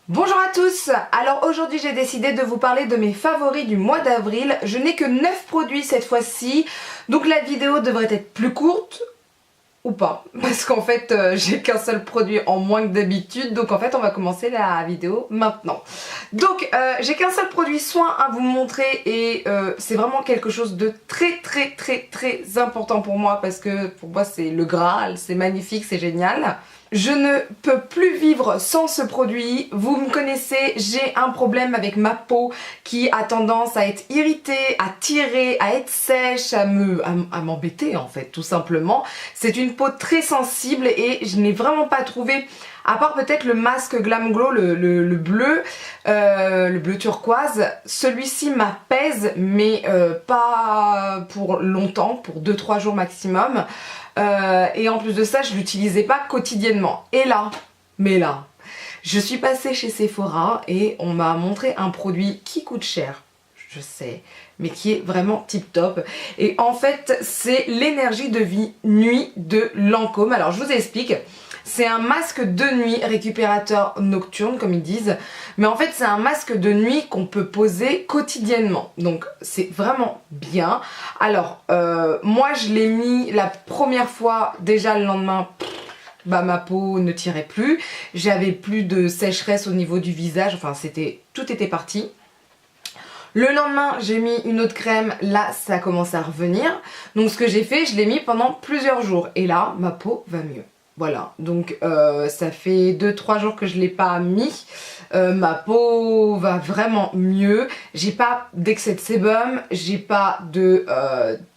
Bonjour à tous. Alors aujourd'hui j'ai décidé de vous parler de mes favoris du mois d'avril. Je n'ai que 9 produits cette fois-ci, donc la vidéo devrait être plus courte ou pas, parce qu'en fait j'ai qu'un seul produit en moins que d'habitude, donc en fait on va commencer la vidéo maintenant. Donc j'ai qu'un seul produit soin à vous montrer et c'est vraiment quelque chose de très important pour moi, parce que pour moi c'est le Graal, c'est magnifique, c'est génial. Je ne peux plus vivre sans ce produit. Vous me connaissez, j'ai un problème avec ma peau qui a tendance à être irritée, à tirer, à être sèche, à m'embêter en fait, tout simplement. C'est une peau très sensible et je n'ai vraiment pas trouvé, à part peut-être le masque Glam Glow, le bleu turquoise. Celui-ci m'apaise, mais pas pour longtemps, pour 2-3 jours maximum. Et en plus de ça, je l'utilisais pas quotidiennement. Et là, je suis passée chez Sephora et on m'a montré un produit qui coûte cher, je sais, mais qui est vraiment tip top. Et en fait, c'est l'énergie de vie nuit de Lancôme. Alors je vous explique. C'est un masque de nuit récupérateur nocturne comme ils disent, mais en fait c'est un masque de nuit qu'on peut poser quotidiennement, donc c'est vraiment bien. Alors moi je l'ai mis la première fois, déjà le lendemain ma peau ne tirait plus, j'avais plus de sécheresse au niveau du visage, enfin tout était parti. Le lendemain, j'ai mis une autre crème, là ça a commencé à revenir. Donc ce que j'ai fait, je l'ai mis pendant plusieurs jours et là ma peau va mieux. Voilà, donc ça fait 2-3 jours que je ne l'ai pas mis. Ma peau va vraiment mieux. J'ai pas d'excès de sébum, j'ai pas de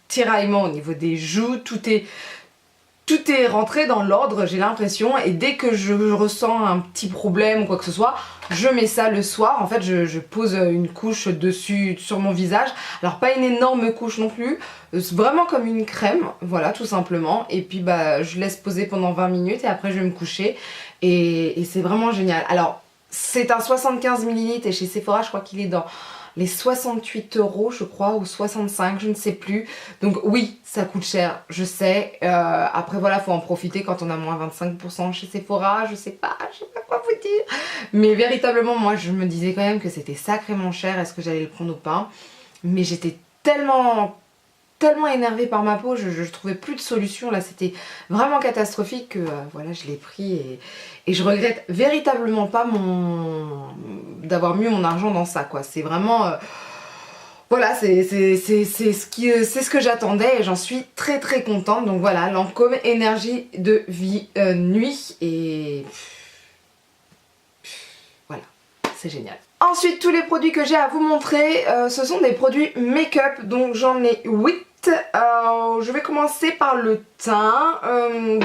tiraillement au niveau des joues. Tout est rentré dans l'ordre, j'ai l'impression. Et dès que je ressens un petit problème ou quoi que ce soit, je mets ça le soir. En fait, je pose une couche dessus sur mon visage. Alors pas une énorme couche non plus, vraiment comme une crème, voilà, tout simplement. Et puis je laisse poser pendant 20 minutes et après je vais me coucher. Et c'est vraiment génial. Alors c'est un 75 ml et chez Sephora je crois qu'il est dans les 68 € je crois, ou 65, je ne sais plus. Donc oui, ça coûte cher, je sais. Après voilà, faut en profiter quand on a moins 25% chez Sephora, je sais pas quoi vous dire. Mais véritablement, moi je me disais quand même que c'était sacrément cher, est-ce que j'allais le prendre ou pas. Mais j'étais tellement énervée par ma peau, je trouvais plus de solution, là c'était vraiment catastrophique que voilà, je l'ai pris et je regrette véritablement pas d'avoir mis mon argent dans ça, quoi. C'est vraiment voilà, c'est ce que j'attendais et j'en suis très contente. Donc voilà, Lancôme énergie de vie nuit et voilà, c'est génial. Ensuite, tous les produits que j'ai à vous montrer, ce sont des produits make-up, donc j'en ai 8. Je vais commencer par le teint.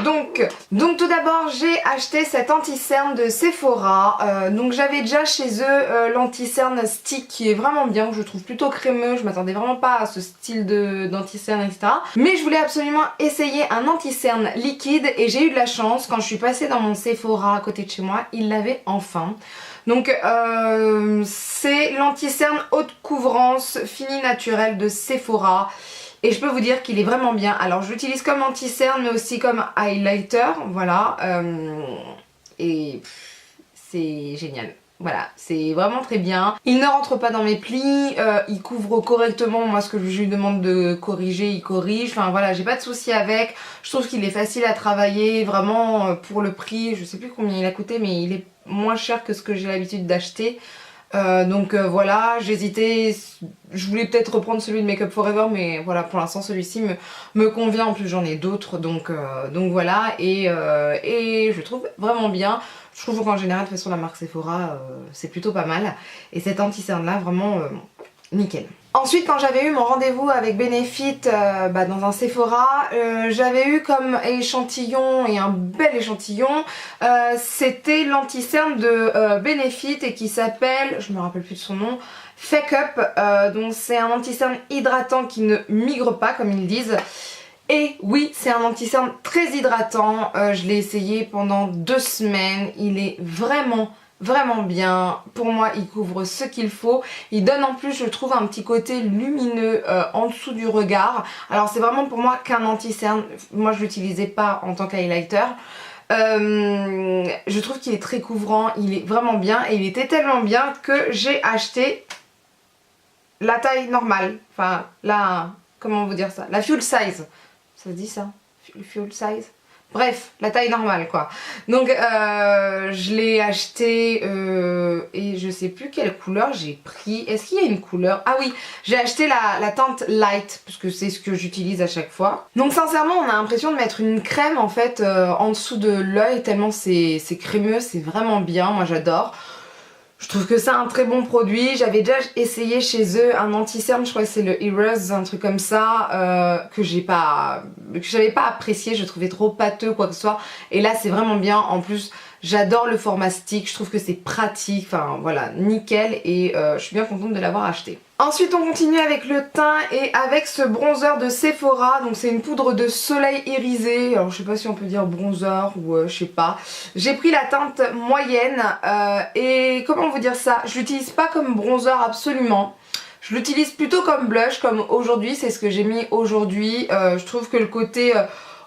Donc tout d'abord j'ai acheté cet anti-cerne de Sephora. Donc j'avais déjà chez eux l'anti-cerne stick qui est vraiment bien, que je trouve plutôt crémeux. Je m'attendais vraiment pas à ce style d'anti-cerne, etc. Mais je voulais absolument essayer un anti-cerne liquide et j'ai eu de la chance. Quand je suis passée dans mon Sephora à côté de chez moi, ils l'avaient enfin. Donc c'est l'anti-cerne haute couvrance fini naturel de Sephora. Et je peux vous dire qu'il est vraiment bien. Alors je l'utilise comme anti-cerne mais aussi comme highlighter. Voilà. Et c'est génial. Voilà, c'est vraiment très bien. Il ne rentre pas dans mes plis, il couvre correctement moi ce que je lui demande de corriger, il corrige. Enfin voilà, j'ai pas de souci avec. Je trouve qu'il est facile à travailler, vraiment pour le prix. Je sais plus combien il a coûté mais il est moins cher que ce que j'ai l'habitude d'acheter. Voilà, j'hésitais, je voulais peut-être reprendre celui de Make Up For Ever mais voilà, pour l'instant celui-ci me convient, en plus j'en ai d'autres donc voilà, et je trouve vraiment bien. Je trouve qu'en général de toute façon la marque Sephora c'est plutôt pas mal et cet anti-cerne là vraiment nickel. Ensuite, quand j'avais eu mon rendez-vous avec Benefit dans un Sephora, j'avais eu comme échantillon, et un bel échantillon, c'était l'anti-cerne de Benefit et qui s'appelle, je me rappelle plus de son nom, Fake Up. Donc c'est un anti-cerne hydratant qui ne migre pas comme ils disent. Et oui, c'est un anti-cerne très hydratant, je l'ai essayé pendant 2 semaines, il est vraiment bien. Pour moi il couvre ce qu'il faut, il donne en plus je trouve un petit côté lumineux en dessous du regard. Alors c'est vraiment pour moi qu'un anti-cerne, moi je l'utilisais pas en tant qu'highlighter. Je trouve qu'il est très couvrant, il est vraiment bien et il était tellement bien que j'ai acheté la taille normale. Enfin, la... comment vous dire ça? La full size. Ça se dit ça? Full size? Bref, la taille normale quoi. Donc je l'ai acheté et je sais plus quelle couleur j'ai pris. Est-ce qu'il y a une couleur? Ah oui, j'ai acheté la teinte light parce que c'est ce que j'utilise à chaque fois. Donc sincèrement on a l'impression de mettre une crème en fait en dessous de l'œil tellement c'est crémeux, c'est vraiment bien, moi j'adore. Je trouve que c'est un très bon produit. J'avais déjà essayé chez eux un anti-cerne, je crois que c'est le Eros, un truc comme ça, que j'avais pas apprécié, je trouvais trop pâteux quoi que ce soit. Et là c'est vraiment bien, en plus j'adore le format stick, je trouve que c'est pratique, enfin voilà, nickel et je suis bien contente de l'avoir acheté. Ensuite on continue avec le teint et avec ce bronzer de Sephora, donc c'est une poudre de soleil irisé, alors je sais pas si on peut dire bronzer ou je sais pas. J'ai pris la teinte moyenne et comment vous dire ça, je l'utilise pas comme bronzer absolument. Je l'utilise plutôt comme blush, comme aujourd'hui, c'est ce que j'ai mis aujourd'hui. Je trouve que le côté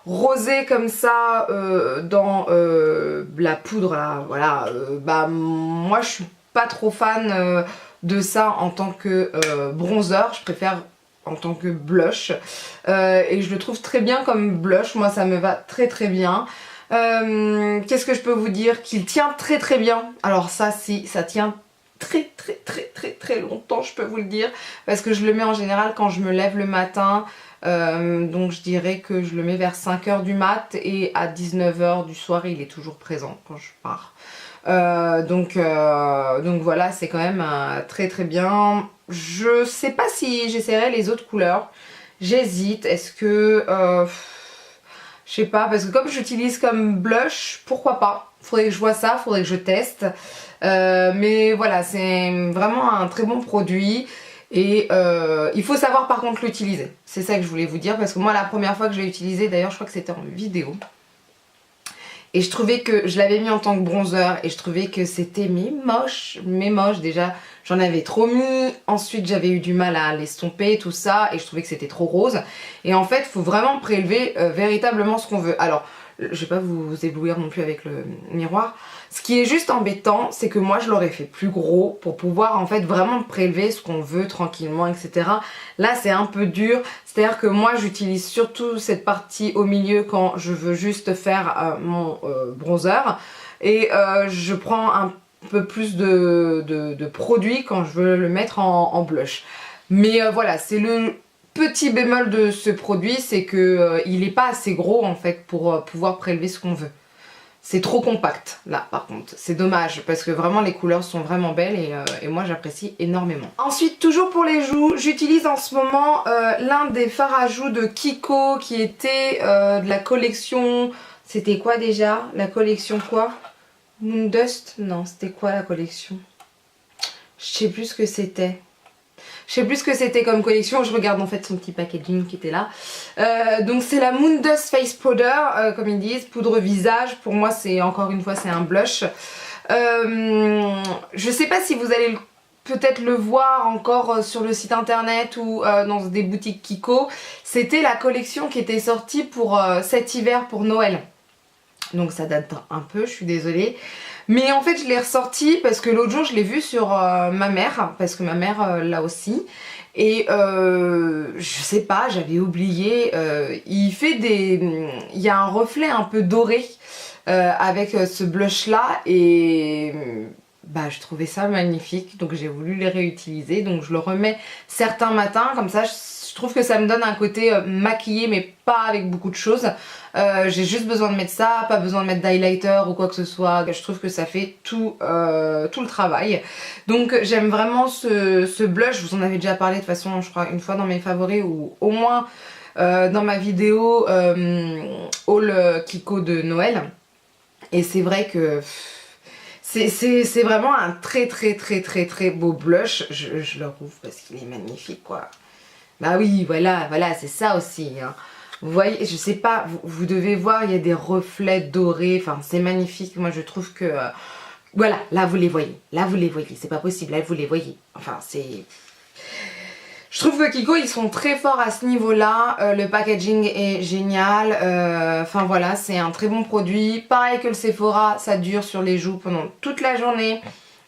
rosé comme ça dans la poudre là, voilà, bah moi je suis pas trop fan de ça en tant que bronzer, je préfère en tant que blush et je le trouve très bien comme blush, moi ça me va très très bien. Qu'est-ce que je peux vous dire? Qu'il tient très très bien. Alors ça si, ça tient très longtemps, je peux vous le dire, parce que je le mets en général quand je me lève le matin. Donc je dirais que je le mets vers 5 h du mat et à 19 h du soir il est toujours présent quand je pars. Donc voilà, c'est quand même très très bien. Je sais pas si j'essaierai les autres couleurs, j'hésite. Est-ce que je sais pas, parce que comme j'utilise comme blush, pourquoi pas, faudrait que je vois ça, faudrait que je teste. Mais voilà, c'est vraiment un très bon produit. Et il faut savoir par contre l'utiliser. C'est ça que je voulais vous dire, parce que moi la première fois que je l'ai utilisé, d'ailleurs je crois que c'était en vidéo, et je trouvais que je l'avais mis en tant que bronzer et je trouvais que c'était mais moche déjà. J'en avais trop mis, ensuite j'avais eu du mal à l'estomper, tout ça, et je trouvais que c'était trop rose. Et en fait, il faut vraiment prélever véritablement ce qu'on veut. Alors, je vais pas vous éblouir non plus avec le miroir. Ce qui est juste embêtant, c'est que moi je l'aurais fait plus gros pour pouvoir en fait vraiment prélever ce qu'on veut tranquillement, etc. Là c'est un peu dur, c'est-à-dire que moi j'utilise surtout cette partie au milieu quand je veux juste faire mon bronzer. Et je prends un peu plus de produit quand je veux le mettre en blush. Mais voilà, c'est le petit bémol de ce produit, c'est que il n'est pas assez gros en fait pour pouvoir prélever ce qu'on veut. C'est trop compact là par contre, c'est dommage parce que vraiment les couleurs sont vraiment belles et moi j'apprécie énormément. Ensuite toujours pour les joues, j'utilise en ce moment l'un des fards à joues de Kiko qui était de la collection, c'était quoi déjà? La collection quoi? Moondust? Non, c'était quoi la collection? Je sais plus ce que c'était. Je sais plus ce que c'était comme collection, je regarde en fait son petit packaging qui était là. Donc c'est la Moondust Face Powder, comme ils disent, poudre visage. Pour moi c'est encore une fois c'est un blush. Je sais pas si vous allez peut-être le voir encore sur le site internet ou dans des boutiques Kiko. C'était la collection qui était sortie pour cet hiver pour Noël. Donc ça date un peu, je suis désolée. Mais en fait je l'ai ressorti parce que l'autre jour je l'ai vu sur ma mère, parce que ma mère l'a aussi. Et je sais pas, j'avais oublié, il y a un reflet un peu doré avec ce blush là et bah je trouvais ça magnifique, donc j'ai voulu les réutiliser. Donc je le remets certains matins, comme ça je trouve que ça me donne un côté maquillé mais pas avec beaucoup de choses. J'ai juste besoin de mettre ça, pas besoin de mettre d'highlighter ou quoi que ce soit. Je trouve que ça fait tout le travail. Donc j'aime vraiment ce blush, je vous en avais déjà parlé de toute façon je crois une fois dans mes favoris ou au moins dans ma vidéo haul Kiko de Noël. Et c'est vrai que c'est vraiment un très beau blush. Je le rouvre parce qu'il est magnifique quoi. Bah oui voilà c'est ça aussi hein. Vous voyez, je sais pas, vous devez voir, il y a des reflets dorés, enfin c'est magnifique. Moi je trouve que, voilà, là vous les voyez, c'est pas possible, là vous les voyez. Enfin Je trouve que Kiko ils sont très forts à ce niveau là, le packaging est génial, enfin voilà c'est un très bon produit. Pareil que le Sephora, ça dure sur les joues pendant toute la journée.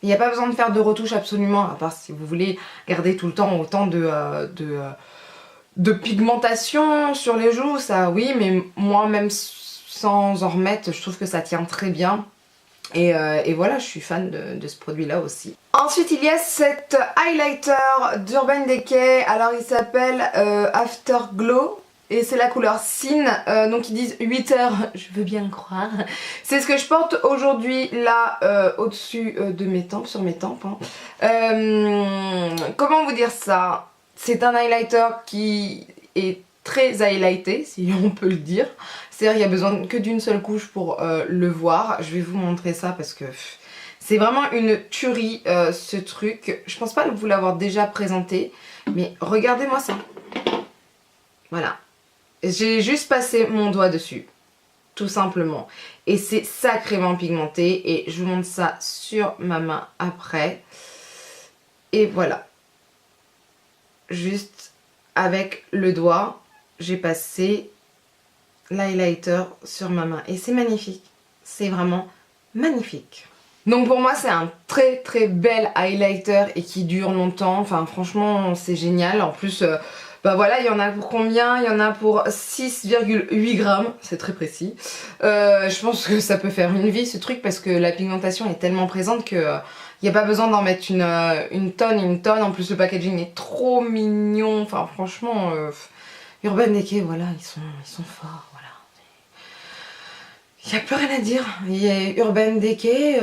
Il n'y a pas besoin de faire de retouches absolument, à part si vous voulez garder tout le temps autant de pigmentation sur les joues, ça oui, mais moi même sans en remettre, je trouve que ça tient très bien. Et voilà, je suis fan de ce produit là aussi. Ensuite il y a cet highlighter d'Urban Decay, alors il s'appelle Afterglow. Et c'est la couleur Sin, donc ils disent 8 heures, je veux bien le croire. C'est ce que je porte aujourd'hui là au-dessus de mes tempes, sur mes tempes. Hein. Comment vous dire ça? C'est un highlighter qui est très highlighté, si on peut le dire. C'est-à-dire qu'il n'y a besoin que d'une seule couche pour le voir. Je vais vous montrer ça parce que c'est vraiment une tuerie ce truc. Je pense pas vous l'avoir déjà présenté, mais regardez-moi ça. Voilà. J'ai juste passé mon doigt dessus, tout simplement. Et c'est sacrément pigmenté et je vous montre ça sur ma main après. Et voilà. Juste avec le doigt, j'ai passé l'highlighter sur ma main. Et c'est magnifique. C'est vraiment magnifique. Donc pour moi c'est un très très bel highlighter et qui dure longtemps. Enfin franchement c'est génial. En plus... bah voilà, il y en a pour combien? Il y en a pour 6,8 grammes, c'est très précis. Je pense que ça peut faire une vie ce truc parce que la pigmentation est tellement présente que il n'y a pas besoin d'en mettre une tonne. En plus le packaging est trop mignon. Enfin franchement, Urban Decay, voilà, ils sont forts. Voilà. Il n'y a plus rien à dire. Il y a Urban Decay.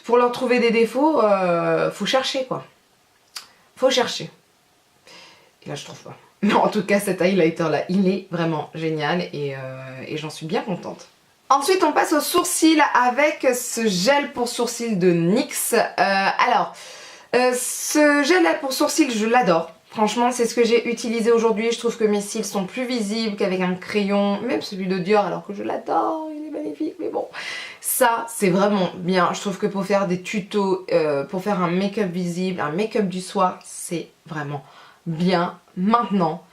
Pour leur trouver des défauts, faut chercher quoi. Faut chercher. Là je trouve pas. Mais en tout cas cet highlighter là il est vraiment génial et j'en suis bien contente. Ensuite on passe aux sourcils avec ce gel pour sourcils de NYX. Ce gel là pour sourcils je l'adore. Franchement c'est ce que j'ai utilisé aujourd'hui. Je trouve que mes cils sont plus visibles qu'avec un crayon. Même celui de Dior alors que je l'adore. Il est magnifique mais bon. Ça c'est vraiment bien. Je trouve que pour faire des tutos, pour faire un make-up visible, un make-up du soir, c'est vraiment bien. Maintenant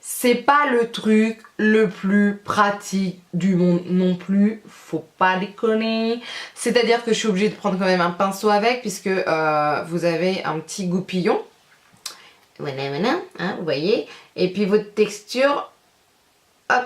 c'est pas le truc le plus pratique du monde non plus, faut pas déconner. C'est à dire que je suis obligée de prendre quand même un pinceau avec puisque vous avez un petit goupillon, voilà hein, vous voyez, et puis votre texture, hop,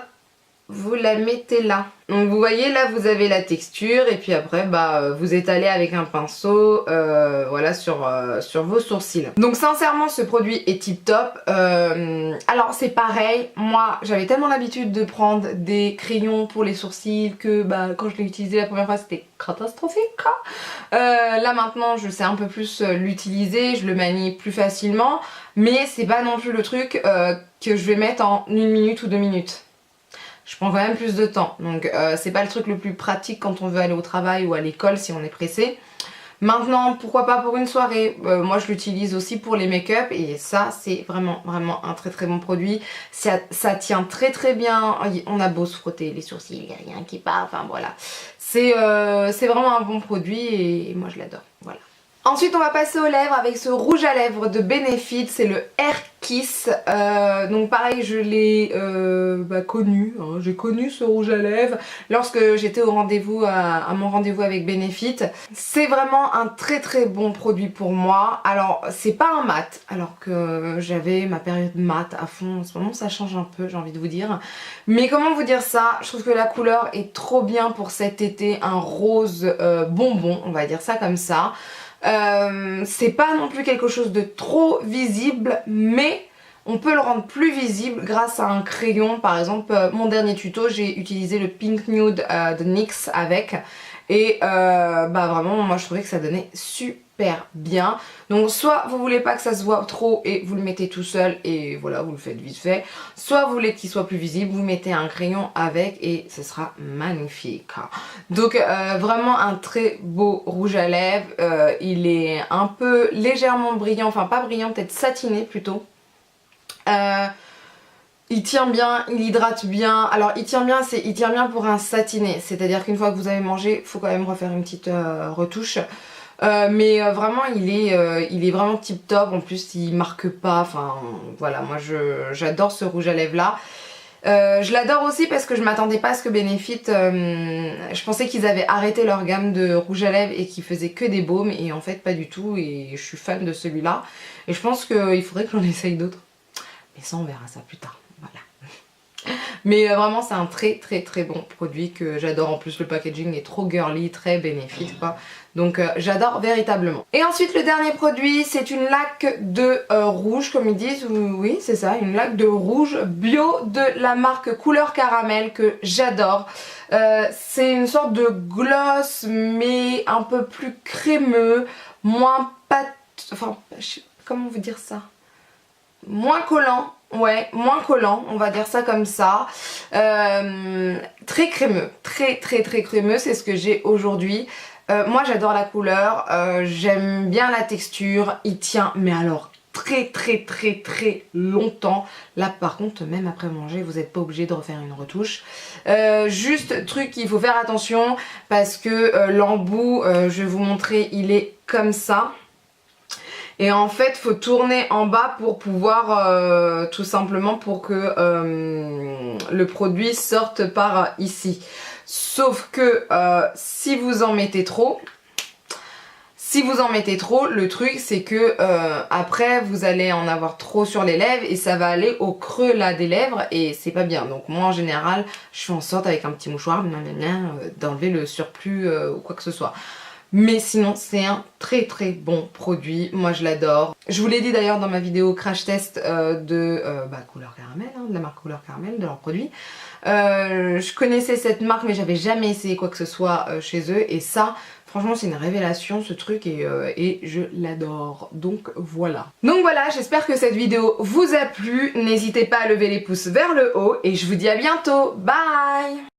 vous la mettez là. Donc vous voyez là vous avez la texture et puis après bah vous étalez avec un pinceau voilà sur vos sourcils. Donc sincèrement ce produit est tip top. Alors c'est pareil, moi j'avais tellement l'habitude de prendre des crayons pour les sourcils que bah quand je l'ai utilisé la première fois c'était catastrophique. Là maintenant je sais un peu plus l'utiliser, je le manie plus facilement, mais c'est pas non plus le truc que je vais mettre en 1 minute ou 2 minutes. Je prends quand même plus de temps, donc c'est pas le truc le plus pratique quand on veut aller au travail ou à l'école si on est pressé. Maintenant pourquoi pas pour une soirée, moi je l'utilise aussi pour les make-up et ça c'est vraiment un très très bon produit. Ça tient très très bien, on a beau se frotter les sourcils, il n'y a rien qui part, enfin voilà. C'est vraiment un bon produit et moi je l'adore, voilà. Ensuite on va passer aux lèvres avec ce rouge à lèvres de Benefit, c'est le Air Kiss. Donc pareil je l'ai connu, hein. J'ai connu ce rouge à lèvres lorsque j'étais au rendez-vous, à mon rendez-vous avec Benefit. C'est vraiment un très très bon produit pour moi. Alors c'est pas un mat, alors que j'avais ma période mat à fond. En ce moment ça change un peu, j'ai envie de vous dire. Mais comment vous dire ça, je trouve que la couleur est trop bien pour cet été, un rose bonbon, on va dire ça comme ça. C'est pas non plus quelque chose de trop visible, mais on peut le rendre plus visible grâce à un crayon. Par exemple mon dernier tuto j'ai utilisé le Pink Nude de NYX avec et vraiment moi je trouvais que ça donnait super bien. Donc soit vous voulez pas que ça se voit trop et vous le mettez tout seul et voilà vous le faites vite fait, soit vous voulez qu'il soit plus visible, vous mettez un crayon avec et ce sera magnifique. Donc vraiment un très beau rouge à lèvres, il est un peu légèrement brillant, enfin pas brillant, peut-être satiné plutôt. Il tient bien, il hydrate bien. Alors il tient bien pour un satiné, c'est à dire qu'une fois que vous avez mangé il faut quand même refaire une petite retouche. Vraiment il est vraiment tip top. En plus il marque pas, enfin voilà, moi j'adore ce rouge à lèvres là. Je l'adore aussi parce que je m'attendais pas à ce que Benefit, je pensais qu'ils avaient arrêté leur gamme de rouge à lèvres et qu'ils faisaient que des baumes, et en fait pas du tout, et je suis fan de celui-là et je pense qu'il faudrait que j'en essaye d'autres, mais ça on verra ça plus tard, voilà. Mais vraiment c'est un très bon produit que j'adore. En plus le packaging est trop girly, très Benefit quoi. Donc j'adore véritablement. Et ensuite le dernier produit, c'est une laque de rouge comme ils disent. Oui c'est ça, une laque de rouge bio de la marque Couleur Caramel que j'adore. C'est une sorte de gloss mais un peu plus crémeux, moins enfin comment vous dire ça, moins collant. Ouais, moins collant, on va dire ça comme ça. Très crémeux, très crémeux, c'est ce que j'ai aujourd'hui. Moi j'adore la couleur, j'aime bien la texture, il tient mais alors très longtemps. Là par contre même après manger vous n'êtes pas obligé de refaire une retouche. Juste truc qu'il faut faire attention parce que l'embout, je vais vous montrer, il est comme ça. Et en fait faut tourner en bas pour pouvoir tout simplement pour que le produit sorte par ici. Sauf que si vous en mettez trop, le truc c'est que après vous allez en avoir trop sur les lèvres et ça va aller au creux là des lèvres et c'est pas bien. Donc moi en général je fais en sorte avec un petit mouchoir d'enlever le surplus ou quoi que ce soit. Mais sinon c'est un très bon produit, moi je l'adore. Je vous l'ai dit d'ailleurs dans ma vidéo crash test de Couleur Caramel, hein, de la marque Couleur Caramel, de leurs produits. Je connaissais cette marque mais j'avais jamais essayé quoi que ce soit chez eux et ça franchement c'est une révélation ce truc et je l'adore. Donc voilà. Donc voilà, j'espère que cette vidéo vous a plu. N'hésitez pas à lever les pouces vers le haut et je vous dis à bientôt. Bye!